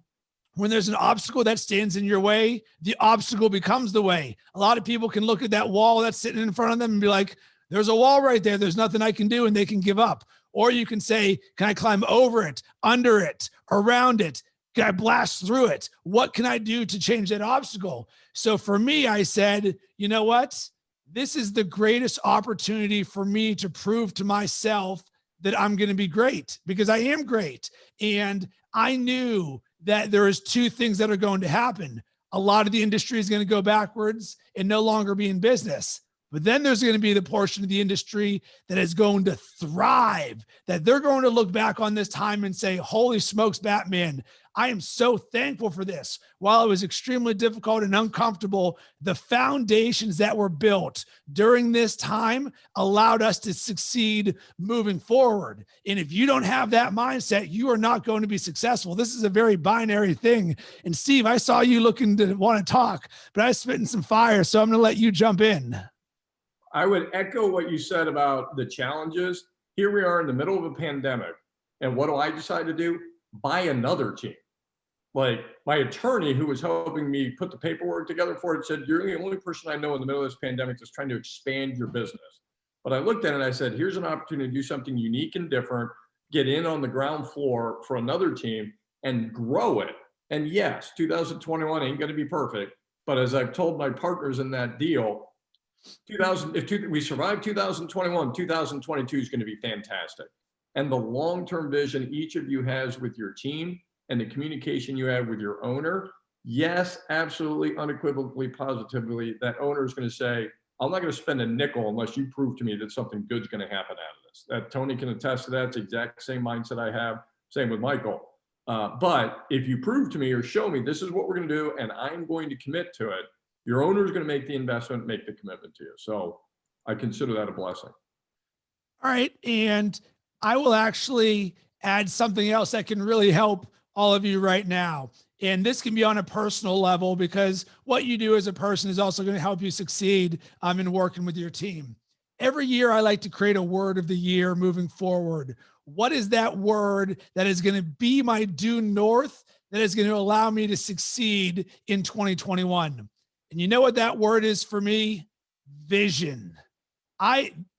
there's an obstacle that stands in your way, the obstacle becomes the way. A lot of people can look at that wall that's sitting in front of them and be like, there's a wall right there. There's nothing I can do. And they can give up. Or you can say, can I climb over it, under it, around it? Can I blast through it? What can I do to change that obstacle? So for me, I said, you know what? This is the greatest opportunity for me to prove to myself that I'm going to be great because I am great. And I knew that there is two things that are going to happen. A lot of the industry is going to go backwards and no longer be in business. But then there's going to be the portion of the industry that is going to thrive, that they're going to look back on this time and say, holy smokes, Batman, I am so thankful for this. While it was extremely difficult and uncomfortable, the foundations that were built during this time allowed us to succeed moving forward. And if you don't have that mindset, you are not going to be successful. This is a very binary thing. And Steve, I saw you looking to want to talk, but I was spitting some fire, so I'm going to let you jump in. I would echo what you said about the challenges. Here we are in the middle of a pandemic. And what do I decide to do? Buy another team. Like my attorney who was helping me put the paperwork together for it said, you're the only person I know in the middle of this pandemic that's trying to expand your business. But I looked at it and I said, here's an opportunity to do something unique and different, get in on the ground floor for another team and grow it. And yes, 2021 ain't going to be perfect. But as I've told my partners in that deal, if we survive 2021, 2022 is going to be fantastic. And the long-term vision each of you has with your team and the communication you have with your owner, yes, absolutely, unequivocally, positively, that owner is going to say, I'm not going to spend a nickel unless you prove to me that something good's going to happen out of this. That Tony can attest to that. It's the exact same mindset I have. Same with Michael. But if you prove to me or show me this is what we're going to do and I'm going to commit to it, your owner is going to make the investment, make the commitment to you. So I consider that a blessing. All right. And I will actually add something else that can really help all of you right now. And this can be on a personal level because what you do as a person is also going to help you succeed in working with your team. Every year, I like to create a word of the year moving forward. What is that word that is going to be my due north that is going to allow me to succeed in 2021? And you know what that word is for me? Vision.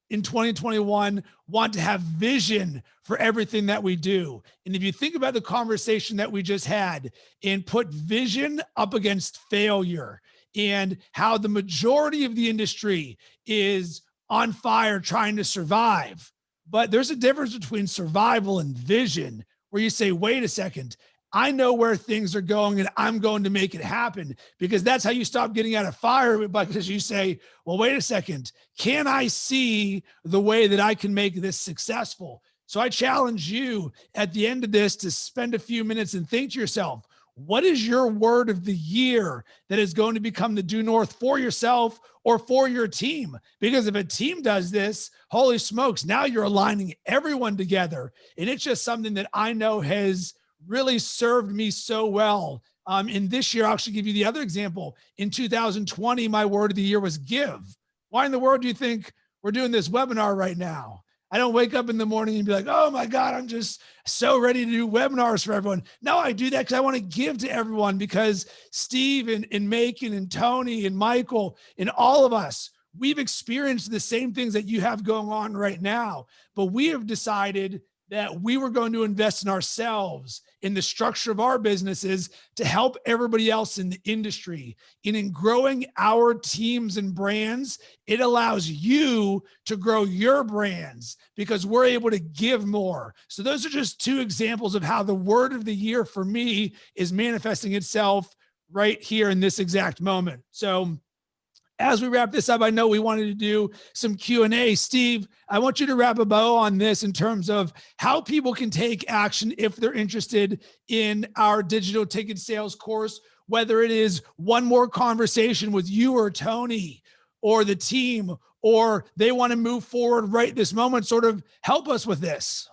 in 2021 want to have vision for everything that we do. And if you think about the conversation that we just had and put vision up against failure and how the majority of the industry is on fire trying to survive, but there's a difference between survival and vision where you say, wait a second, I know where things are going and I'm going to make it happen, because that's how you stop getting out of fire. Because you say, well, wait a second, can I see the way that I can make this successful? So I challenge you at the end of this to spend a few minutes and think to yourself, what is your word of the year that is going to become the due north for yourself or for your team? Because if a team does this, holy smokes, now you're aligning everyone together. And it's just something that I know has really served me so well. In this year, I'll actually give you the other example. In 2020, my word of the year was give. Why in the world do you think we're doing this webinar right now? I don't wake up in the morning and be like, oh my God, I'm just so ready to do webinars for everyone. No, I do that because I want to give to everyone, because Steve and Macon and Tony and Michael and all of us, we've experienced the same things that you have going on right now, but we have decided that we were going to invest in ourselves, in the structure of our businesses, to help everybody else in the industry. And in growing our teams and brands, it allows you to grow your brands because we're able to give more. So those are just two examples of how the word of the year for me is manifesting itself right here in this exact moment. So as we wrap this up, I know we wanted to do some Q&A. Steve, I want you to wrap a bow on this in terms of how people can take action if they're interested in our digital ticket sales course, whether it is one more conversation with you or Tony or the team, or they want to move forward right this moment. Sort of help us with this.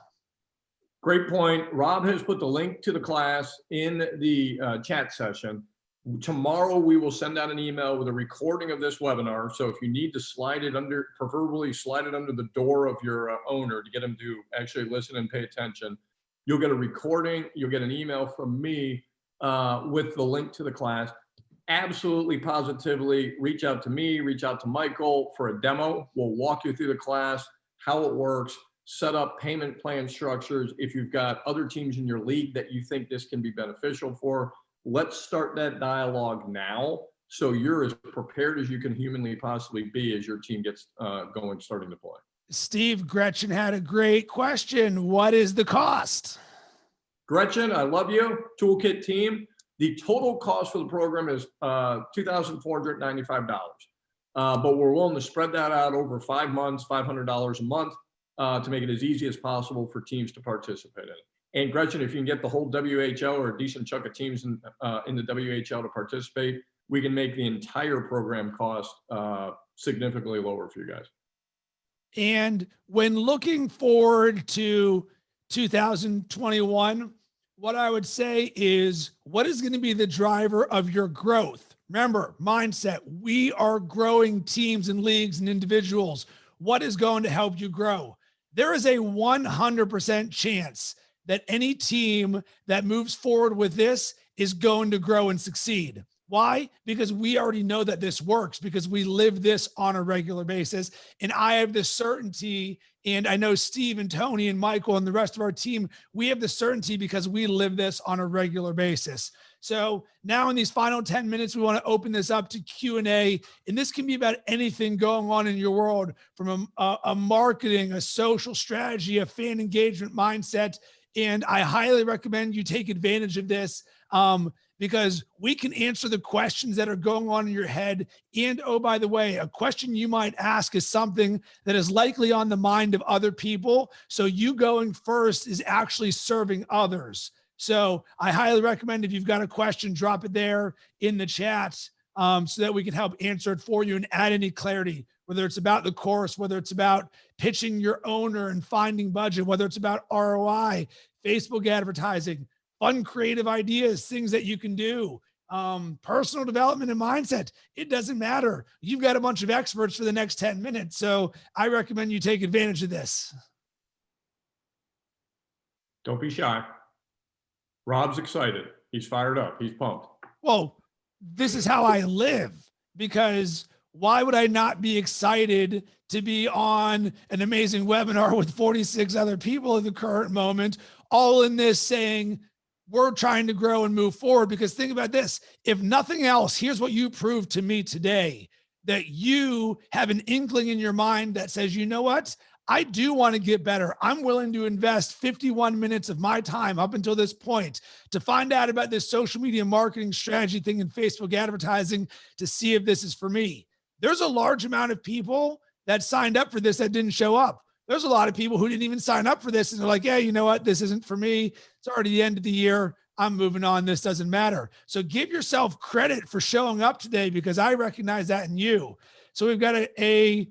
Great point. Rob has put the link to the class in the chat session. Tomorrow, we will send out an email with a recording of this webinar. So if you need to slide it under, preferably slide it under the door of your owner to get them to actually listen and pay attention, you'll get a recording. You'll get an email from me with the link to the class. Absolutely, positively, reach out to me, reach out to Michael for a demo. We'll walk you through the class, how it works, set up payment plan structures. If you've got other teams in your league that you think this can be beneficial for, let's start that dialogue now, so you're as prepared as you can humanly possibly be as your team gets going, starting to play. Steve, Gretchen had a great question. What is the cost? Gretchen, I love you. Toolkit team. The total cost for the program is $2,495. But we're willing to spread that out over 5 months, $500 a month, to make it as easy as possible for teams to participate in it. And Gretchen, if you can get the whole WHL or a decent chunk of teams in the WHL to participate, we can make the entire program cost significantly lower for you guys. And when looking forward to 2021, what I would say is, what is going to be the driver of your growth? Remember, mindset. We are growing teams and leagues and individuals. What is going to help you grow? There is a 100% chance that any team that moves forward with this is going to grow and succeed. Why? Because we already know that this works, because we live this on a regular basis. And I have the certainty, and I know Steve and Tony and Michael and the rest of our team, we have the certainty because we live this on a regular basis. So now in these final 10 minutes, we want to open this up to Q&A. And this can be about anything going on in your world, from a marketing, a social strategy, a fan engagement mindset. And I highly recommend you take advantage of this because we can answer the questions that are going on in your head. And oh, by the way, a question you might ask is something that is likely on the mind of other people. So you going first is actually serving others. So I highly recommend, if you've got a question, drop it there in the chat so that we can help answer it for you and add any clarity, whether it's about the course, whether it's about pitching your owner and finding budget, whether it's about ROI, Facebook advertising, fun, creative ideas, things that you can do, personal development and mindset. It doesn't matter. You've got a bunch of experts for the next 10 minutes. So I recommend you take advantage of this. Don't be shy. Rob's excited. He's fired up. He's pumped. Well, this is how I live, because why would I not be excited to be on an amazing webinar with 46 other people at the current moment, all in this saying, we're trying to grow and move forward? Because think about this, if nothing else, here's what you proved to me today, that you have an inkling in your mind that says, you know what? I do want to get better. I'm willing to invest 51 minutes of my time up until this point to find out about this social media marketing strategy thing in Facebook advertising to see if this is for me. There's a large amount of people that signed up for this that didn't show up. There's a lot of people who didn't even sign up for this. And they're like, yeah, you know what? This isn't for me. It's already the end of the year. I'm moving on. This doesn't matter. So give yourself credit for showing up today, because I recognize that in you. So we've got a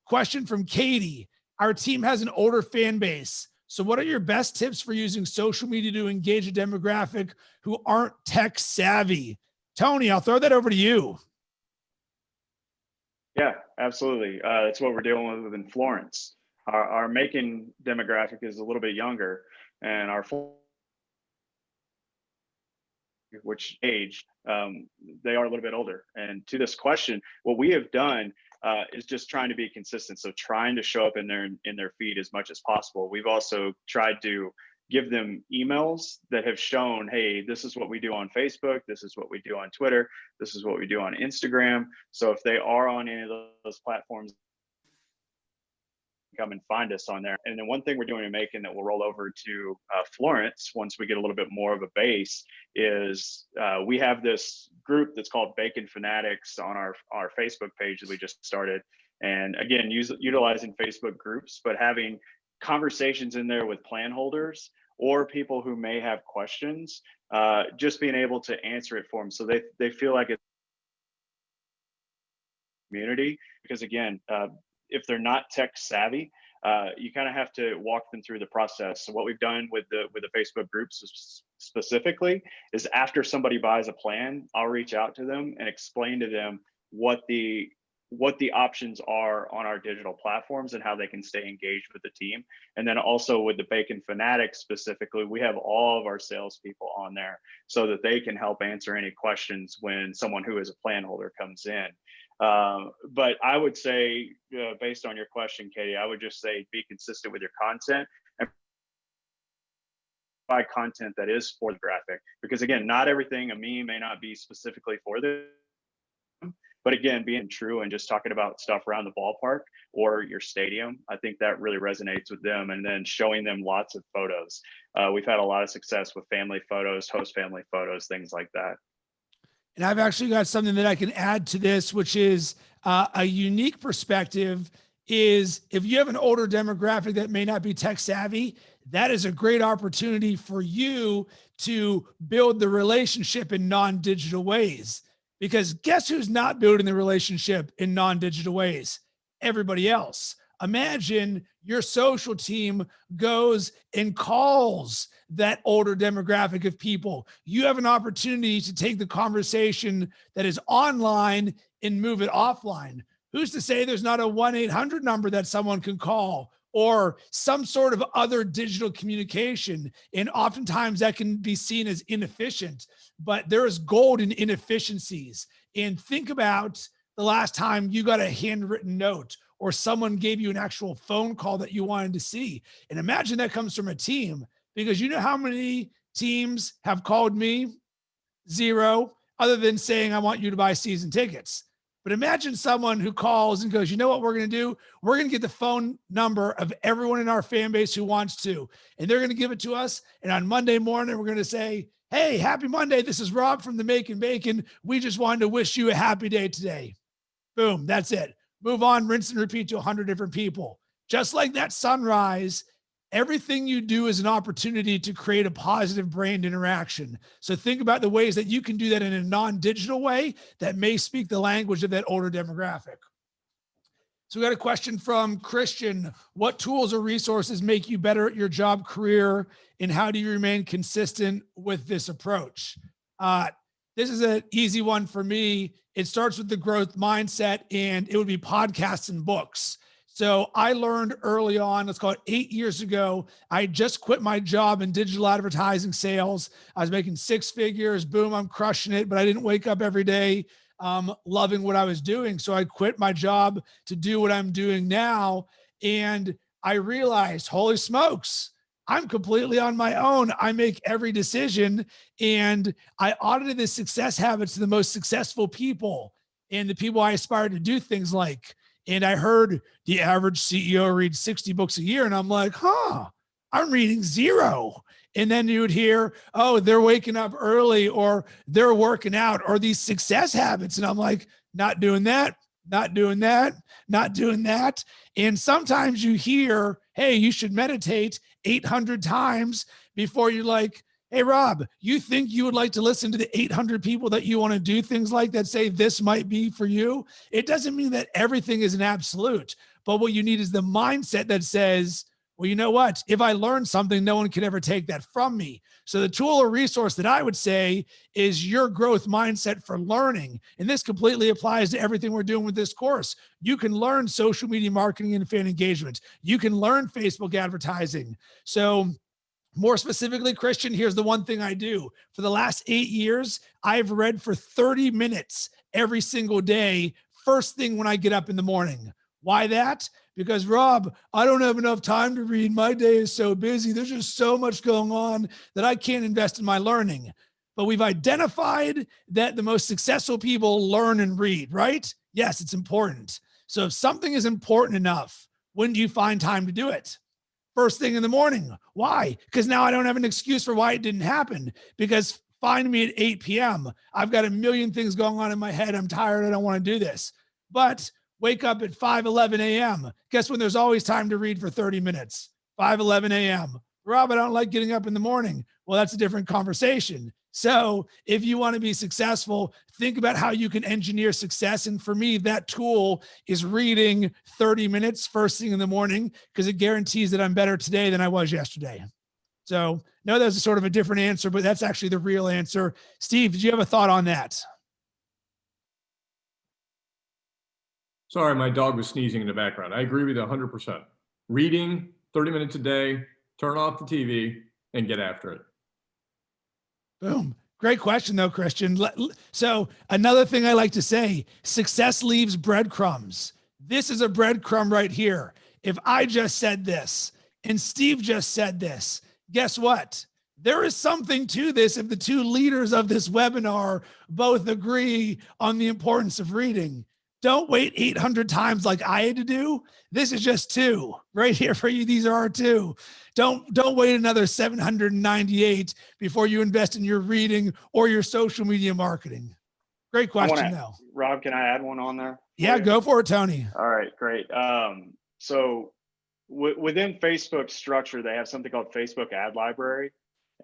question from Katie. Our team has an older fan base. So what are your best tips for using social media to engage a demographic who aren't tech savvy? Tony, I'll throw that over to you. Yeah, absolutely. That's what we're dealing with in Florence. Our Macon demographic is a little bit younger, and our which age, they are a little bit older. And to this question, what we have done is just trying to be consistent. So trying to show up in their feed as much as possible. We've also tried to give them emails that have shown, hey, this is what we do on Facebook, this is what we do on Twitter, this is what we do on Instagram. So if they are on any of those platforms, come and find us on there. And then one thing we're doing in Macon that we'll roll over to Florence once we get a little bit more of a base is we have this group that's called Bacon Fanatics on our Facebook page that we just started. And again, utilizing Facebook groups, but having conversations in there with plan holders or people who may have questions, just being able to answer it for them. So they feel like it's community, because again, if they're not tech savvy, you kind of have to walk them through the process. So what we've done with the Facebook groups specifically is after somebody buys a plan, I'll reach out to them and explain to them what the options are on our digital platforms and how they can stay engaged with the team. And then also with the Bacon Fanatics specifically, we have all of our salespeople on there so that they can help answer any questions when someone who is a plan holder comes in. But I would say, based on your question, Katie, I would just say be consistent with your content and provide content that is for the graphic. Because again, not everything, a meme may not be specifically for them. But again, being true and just talking about stuff around the ballpark or your stadium, I think that really resonates with them. And then showing them lots of photos. We've had a lot of success with family photos, host family photos, things like that. And I've actually got something that I can add to this, which is a unique perspective. Is if you have an older demographic that may not be tech savvy, that is a great opportunity for you to build the relationship in non-digital ways. Because guess who's not building the relationship in non-digital ways? Everybody else. Imagine your social team goes and calls that older demographic of people. You have an opportunity to take the conversation that is online and move it offline. Who's to say there's not a 1-800 number that someone can call or some sort of other digital communication? And oftentimes that can be seen as inefficient, but there is gold in inefficiencies. And think about the last time you got a handwritten note or someone gave you an actual phone call that you wanted to see. And imagine that comes from a team, because you know how many teams have called me? 0, other than saying, I want you to buy season tickets. But imagine someone who calls and goes, you know what we're going to do? We're going to get the phone number of everyone in our fan base who wants to, and they're going to give it to us. And on Monday morning, we're going to say, hey, happy Monday. This is Rob from the Macon Bacon. We just wanted to wish you a happy day today. Boom. That's it. Move on, rinse and repeat to 100 different people. Just like that sunrise, everything you do is an opportunity to create a positive brand interaction. So think about the ways that you can do that in a non-digital way that may speak the language of that older demographic. So we got a question from Christian. What tools or resources make you better at your job career, and how do you remain consistent with this approach? This is an easy one for me. It starts with the growth mindset, and it would be podcasts and books. So I learned early on, let's call it 8 years ago, I just quit my job in digital advertising sales. I was making 6 figures. Boom, I'm crushing it. But I didn't wake up every day loving what I was doing. So I quit my job to do what I'm doing now. And I realized, holy smokes, I'm completely on my own. I make every decision. And I audited the success habits of the most successful people and the people I aspire to do things like. And I heard the average CEO reads 60 books a year. And I'm like, I'm reading 0. And then you would hear, oh, they're waking up early or they're working out or these success habits. And I'm like, not doing that, not doing that, not doing that. And sometimes you hear, hey, you should meditate 800 times before you're like, hey, Rob, you think you would like to listen to the 800 people that you want to do things like that say this might be for you? It doesn't mean that everything is an absolute, but what you need is the mindset that says, well, you know what? If I learn something, no one can ever take that from me. So the tool or resource that I would say is your growth mindset for learning. And this completely applies to everything we're doing with this course. You can learn social media marketing and fan engagement. You can learn Facebook advertising. So more specifically, Christian, here's the one thing I do. For the last 8 years, I've read for 30 minutes every single day, first thing when I get up in the morning. Why that? Because Rob, I don't have enough time to read. My day is so busy. There's just so much going on that I can't invest in my learning. But we've identified that the most successful people learn and read, right? Yes, it's important. So if something is important enough, when do you find time to do it? First thing in the morning. Why? Because now I don't have an excuse for why it didn't happen. Because find me at 8 p.m. I've got a million things going on in my head. I'm tired. I don't want to do this. But wake up at 5:11 a.m. Guess when there's always time to read for 30 minutes? 5:11 a.m. Rob, I don't like getting up in the morning. Well, that's a different conversation. So if you want to be successful, think about how you can engineer success. And for me, that tool is reading 30 minutes first thing in the morning, because it guarantees that I'm better today than I was yesterday. So no, that's a sort of a different answer, but that's actually the real answer. Steve, did you have a thought on that? Sorry, my dog was sneezing in the background. I agree with you 100%. Reading 30 minutes a day, turn off the TV, and get after it. Boom. Great question though, Christian. So another thing I like to say, success leaves breadcrumbs. This is a breadcrumb right here. If I just said this and Steve just said this, guess what? There is something to this if the two leaders of this webinar both agree on the importance of reading. Don't wait 800 times like I had to do. This is just 2 right here for you. These are our 2. Don't wait another 798 before you invest in your reading or your social media marketing. Great question though. Rob, can I add one on there? Yeah, go for it, Tony. All right, great. So within Facebook structure, they have something called Facebook Ad Library.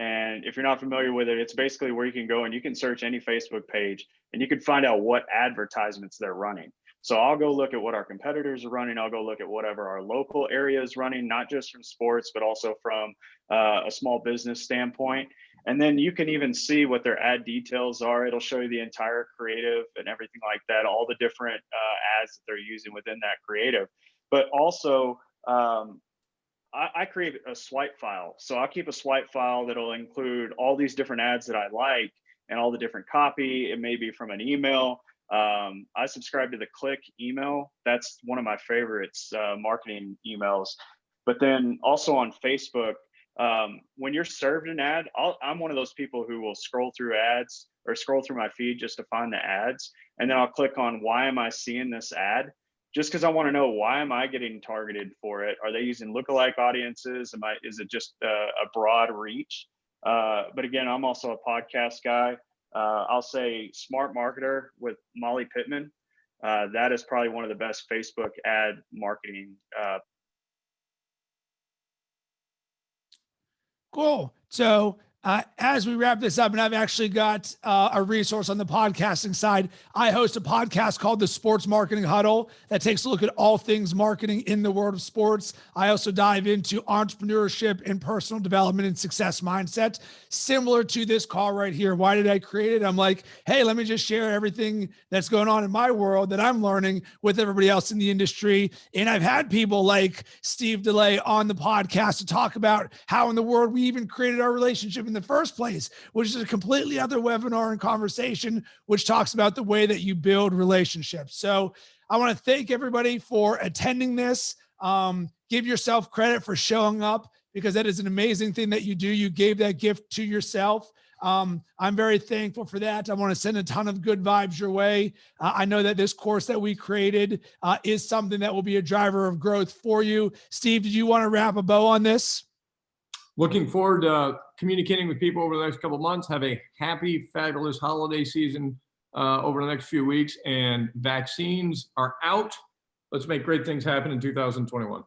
And if you're not familiar with it, it's basically where you can go and you can search any Facebook page and you can find out what advertisements they're running. So I'll go look at what our competitors are running. I'll go look at whatever our local area is running, not just from sports, but also from a small business standpoint. And then you can even see what their ad details are. It'll show you the entire creative and everything like that, all the different ads that they're using within that creative. But also, I create a swipe file. So I'll keep a swipe file that'll include all these different ads that I like and all the different copy. It may be from an email. I subscribe to the Click email. That's one of my favorites, marketing emails. But then also on Facebook, when you're served an ad, I'm one of those people who will scroll through ads or scroll through my feed just to find the ads. And then I'll click on, why am I seeing this ad? Just because I want to know, why am I getting targeted for it? Are they using lookalike audiences? Is it just a broad reach? But again, I'm also a podcast guy. I'll say Smart Marketer with Molly Pittman. That is probably one of the best Facebook ad marketing. Cool. So as we wrap this up, and I've actually got a resource on the podcasting side. I host a podcast called the Sports Marketing Huddle that takes a look at all things marketing in the world of sports. I also dive into entrepreneurship and personal development and success mindset, similar to this call right here. Why did I create it? I'm like, hey, let me just share everything that's going on in my world that I'm learning with everybody else in the industry. And I've had people like Steve DeLay on the podcast to talk about how in the world we even created our relationship in the first place, which is a completely other webinar and conversation, which talks about the way that you build relationships. So I want to thank everybody for attending this. Give yourself credit for showing up, because that is an amazing thing that you do. You gave that gift to yourself. I'm very thankful for that. I want to send a ton of good vibes your way. I know that this course that we created is something that will be a driver of growth for you. Steve, did you want to wrap a bow on this? Looking forward to communicating with people over the next couple of months. Have a happy, fabulous holiday season over the next few weeks, and vaccines are out. Let's make great things happen in 2021.